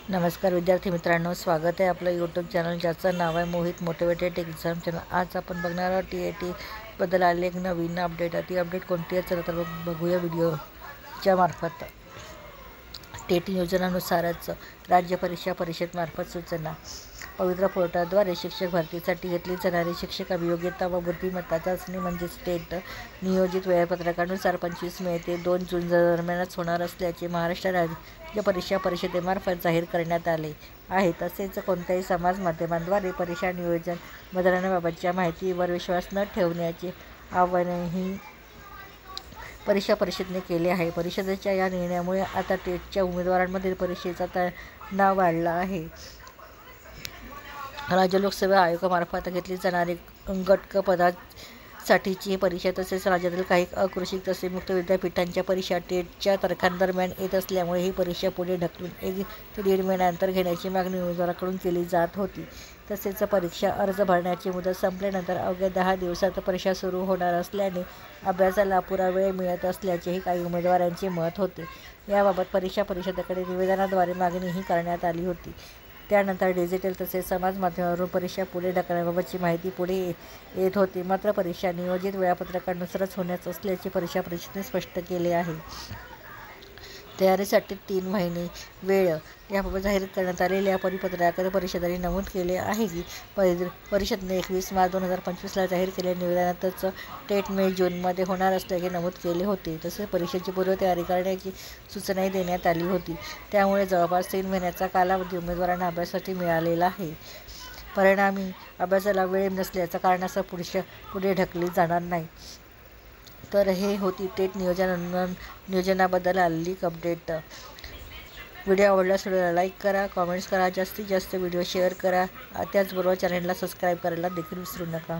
नमस्कार विद्यार्थी मित्रांनो, स्वागत आहे आपलं यूट्यूब चॅनल ज्याचं नाव आहे मोहित मोटिवेटेड एक्झाम चॅनल। आज आपण बघणार आहोत TAT बद्दल आले एक नवीन अपडेट आहे। ती अपडेट कोणती आहे चला तर बघूया व्हिडिओच्या मार्फत। TAT योजनानुसारच राज्य परीक्षा परिषद मार्फत सूचना। पवित्र पोर्टलद्वारे शिक्षक भरतीसाठी घेतली जाणारी शिक्षक अभियोग्यता व बुद्धिमत्ता चाचणी म्हणजे टेट नियोजित वेळापत्रकानुसार 25 मे ते 2 जून दरम्यानच होणार असल्याचे महाराष्ट्र राज्य परीक्षा परिषदेमार्फत जाहीर करण्यात आले आहे। तसेच कोणत्याही समाज माध्यमांद्वारे परीक्षा नियोजन बदलण्याबाबतच्या माहितीवर विश्वास न ठेवण्याचे आवाहनही परीक्षा परिषदेने केले आहे। परिषदेच्या या निर्णयामुळे आता टेटच्या उमेदवारांमध्ये परीक्षेचा तणाव वाढला आहे। राज्य लोकसेवा आयोगामार्फत घेतली जाणारी गटक पदासाठीची ही परीक्षा तसेच राज्यातील काही अकृषी तसेच मुक्त विद्यापीठांच्या परीक्षा टेटच्या तारखांदरम्यान येत असल्यामुळे ही परीक्षा पुढे ढकलून 1 ते 1.5 महिन्यानंतर घेण्याची मागणी उमेदवारांकडून केली जात होती। तसेच परीक्षा अर्ज भरण्याची मुदत संपल्यानंतर अवघ्या 10 दिवसात परीक्षा सुरू होणार असल्याने अभ्यासाला पुरा वेळ मिळत असल्याचेही काही उमेदवारांचे मत होते। याबाबत परीक्षा परिषदेकडे निवेदनाद्वारे मागणीही करण्यात आली होती। त्यानंतर डिजिटल तसेच समाज माध्यमावरून परीक्षा पुढे ढकलण्याबाबतची माहिती पुढे येत होती। मात्र परीक्षा नियोजित वेळापत्रकानुसारच होणार असल्याचे परीक्षा परिषदेने स्पष्ट केले आहे। तयारीसाठी 3 महिने वेळ याबाबत जाहीर करण्यात आलेल्या परिपत्रकात परिषदेने नमूद केले आहे की परिषदेने 21 मार्च 2025 जाहीर केलेल्या निवेदनातच टेट मे जूनमध्ये होणार असल्याचे नमूद केले होते। तसेच परीक्षेची पूर्वतयारी करण्याची सूचनाही देण्यात आली होती। त्यामुळे जवळपास 3 महिन्याचा कालावधी उमेदवारांना अभ्यासासाठी मिळालेला आहे। परिणामी अभ्यासाला वेळ नसल्याच्या कारणास्तव पुढे ढकलली जाणार नाही। तर हे होती टेट नियोजनाबद्दल आलेली अपडेट। व्हिडिओ आवडल्यास व्हिडिओला लाईक करा, कमेंट्स करा, जास्तीत जास्त व्हिडिओ शेअर करा, त्याचबरोबर चॅनलला सबस्क्राईब करायला देखील विसरू नका।